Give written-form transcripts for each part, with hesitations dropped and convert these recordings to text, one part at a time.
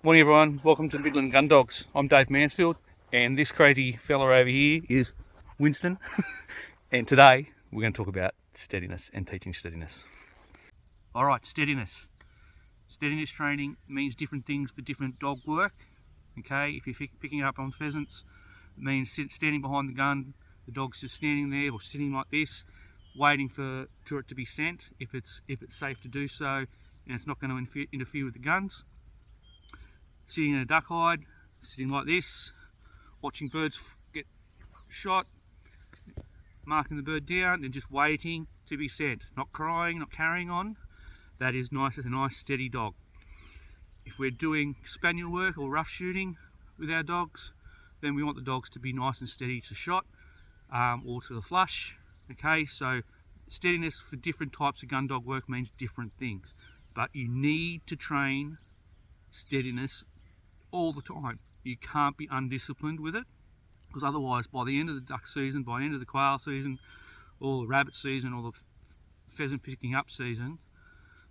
Morning everyone, welcome to the Midland Gun Dogs. I'm Dave Mansfield and this crazy fella over here is Winston and today we're going to talk about steadiness and teaching steadiness. Alright, steadiness. Steadiness training means different things for different dog work. Okay, if you're picking up on pheasants, it means standing behind the gun, the dog's just standing there or sitting like this, waiting for it to be sent if it's safe to do so and it's not going to interfere with the guns. Sitting in a duck hide, sitting like this, watching birds get shot, marking the bird down and just waiting to be sent. Not crying, not carrying on. That is nice as a nice steady dog. If we're doing spaniel work or rough shooting with our dogs, then we want the dogs to be nice and steady to shot or to the flush. Okay, so steadiness for different types of gun dog work means different things, but you need to train steadiness all the time. You can't be undisciplined with it, because otherwise by the end of the duck season, by the end of the quail season, or the rabbit season, or the pheasant picking up season,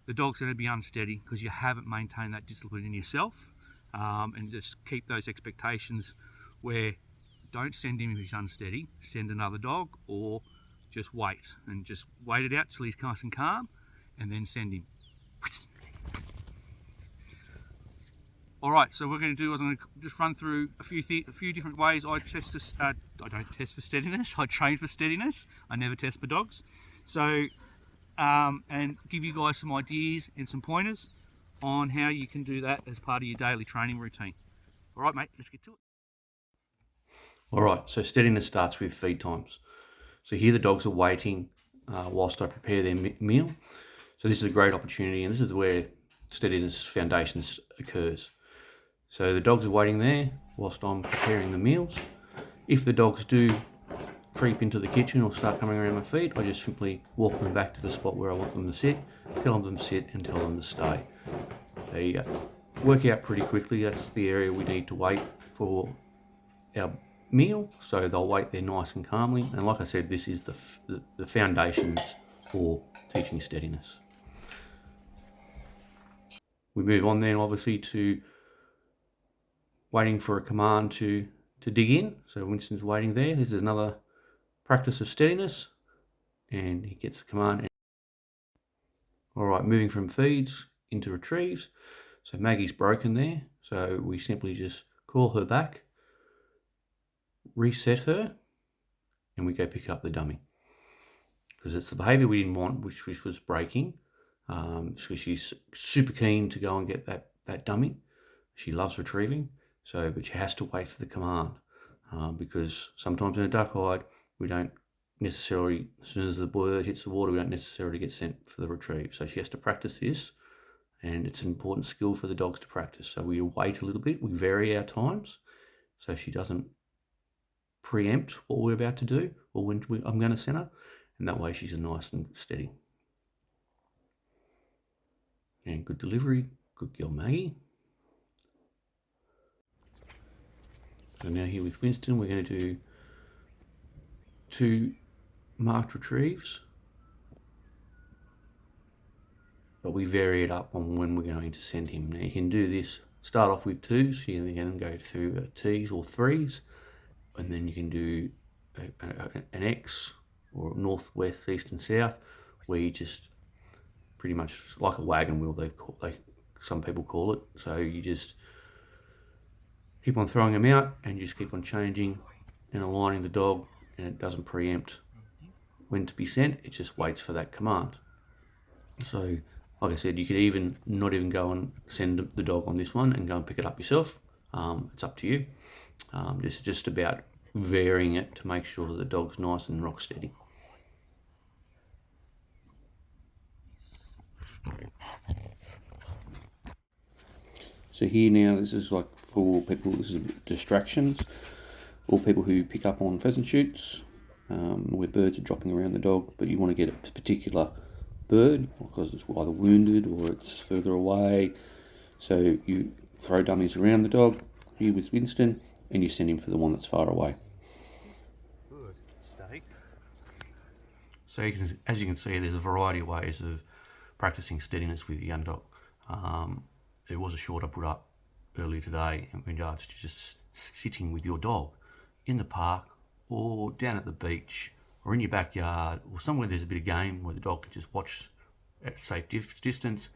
the dog's going to be unsteady because you haven't maintained that discipline in yourself. And just keep those expectations where don't send him if he's unsteady, send another dog, or just wait it out till he's nice and calm and then send him. Alright, so what we're going to do is I'm going to just run through a few different ways I test this. I don't test for steadiness, I train for steadiness. I never test for dogs. So, and give you guys some ideas and some pointers on how you can do that as part of your daily training routine. Alright mate, let's get to it. Alright, so steadiness starts with feed times. So here the dogs are waiting whilst I prepare their meal. So this is a great opportunity, and this is where steadiness foundations occurs. So the dogs are waiting there whilst I'm preparing the meals. If the dogs do creep into the kitchen or start coming around my feet, I just simply walk them back to the spot where I want them to sit, tell them to sit and tell them to stay. They work out pretty quickly. That's the area we need to wait for our meal, so they'll wait there nice and calmly. And like I said, this is the foundations for teaching steadiness. We move on then obviously to waiting for a command to dig in. So Winston's waiting there. This is another practice of steadiness, and he gets the command. Alright, moving from feeds into retrieves. So Maggie's broken there, so we simply just call her back, reset her, and we go pick up the dummy. Because it's the behaviour we didn't want, which was breaking. So she's super keen to go and get that dummy. She loves retrieving, but she has to wait for the command, because sometimes in a duck hide we don't necessarily, as soon as the bird hits the water, we don't necessarily get sent for the retrieve. So she has to practice this, and it's an important skill for the dogs to practice. So we wait a little bit, we vary our times, so she doesn't preempt what we're about to do or when I'm going to send her, and that way she's nice and steady. And good delivery, good girl Maggie. So now here with Winston, we're going to do 2 marked retrieves, but we vary it up on when we're going to send him. Now you can do this, start off with 2s, you can go through T's or 3s, and then you can do an X or north, west, east and south, where you just pretty much like a wagon wheel, some people call it. So you just keep on throwing them out and you just keep on changing and aligning the dog, and it doesn't preempt when to be sent, it just waits for that command. So like I said, you could not even go and send the dog on this one and go and pick it up yourself. It's up to you. It's just about varying it to make sure that the dog's nice and rock steady. So here now, this is like for people, this is distractions, or people who pick up on pheasant shoots, where birds are dropping around the dog, but you want to get a particular bird because it's either wounded or it's further away. So you throw dummies around the dog, here with Winston, and you send him for the one that's far away. Good, stay. So as you can see, there's a variety of ways of practicing steadiness with the young dog. There was a short I put up earlier today in regards to just sitting with your dog in the park or down at the beach or in your backyard or somewhere there's a bit of game where the dog can just watch at a safe distance.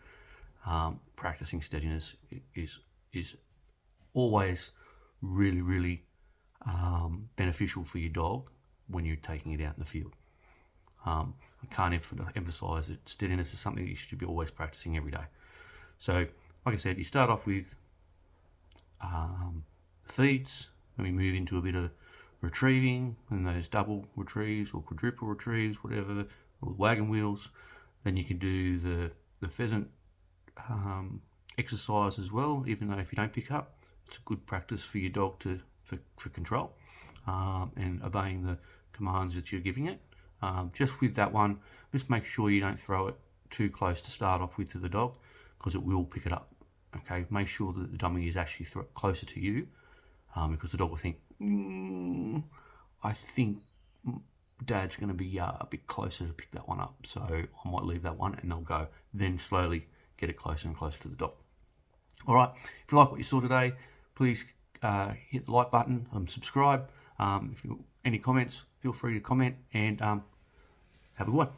Practicing steadiness is always really beneficial for your dog when you're taking it out in the field. I can't emphasize that steadiness is something that you should be always practicing every day. So, like I said, you start off with feeds, then we move into a bit of retrieving, and those double retrieves or quadruple retrieves, whatever, or wagon wheels. Then you can do the pheasant exercise as well, even though if you don't pick up, it's a good practice for your dog for control and obeying the commands that you're giving it. Just with that one, just make sure you don't throw it too close to start off with to the dog, because it will pick it up. Okay, make sure that the dummy is actually closer to you, because the dog will think, I think Dad's going to be a bit closer to pick that one up, so I might leave that one, and they'll go. Then slowly get it closer and closer to the dog. All right, if you like what you saw today, please hit the like button and subscribe. If you any comments, feel free to comment, and have a good one.